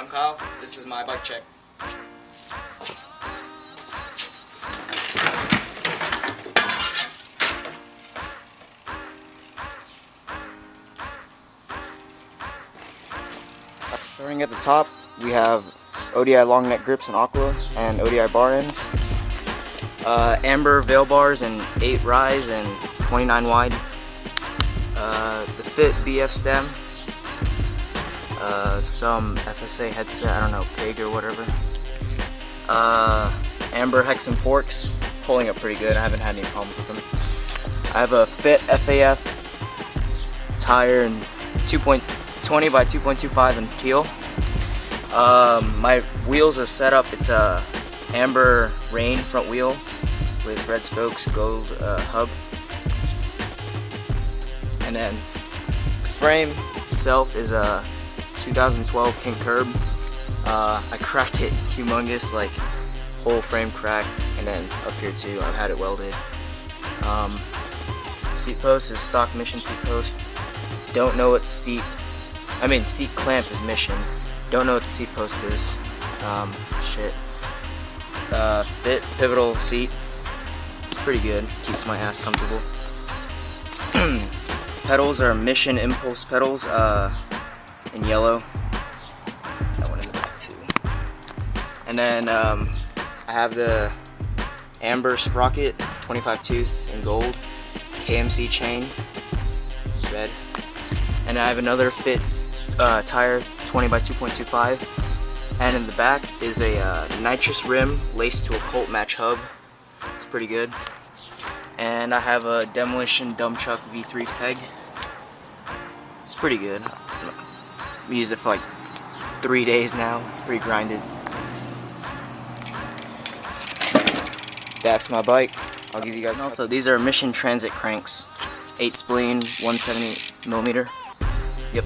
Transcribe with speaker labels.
Speaker 1: I'm Kyle. This is my bike check. Starting at the top, we have ODI long neck grips in aqua and ODI bar ends. Amber veil bars and 8 rise and 29 wide. The Fit BF stem. Some FSA headset, I don't know, pig or whatever. Amber hex and forks, holding up pretty good. I haven't had any problems with them. I have a Fit FAF tire and 2.20 by 2.25 in teal. My wheels are set up. It's a Amber Rain front wheel with red spokes, gold hub, and then the frame itself is a 2012 King Curb. I cracked it humongous, like whole frame cracked, and then up here too I've had it welded. Seat post is stock Mission seat post. Don't know what seat clamp is Mission. Don't know what the seat post is. Fit pivotal seat. Pretty good. Keeps my ass comfortable. Pedals are Mission Impulse pedals in yellow. That one in the back too. And then I have the Amber sprocket 25 tooth in gold. KMC chain, red. And I have another Fit tire 20 by 2.25, and in the back is a nitrous rim laced to a Colt match hub. It's pretty good. And I have a Demolition Dump Truck V3 peg. It's pretty good. I've used it for like 3 days now. It's pretty grinded. That's my bike. I'll give you guys. And also, these are Mission Transit cranks, 8 spleen, 170mm. Yep.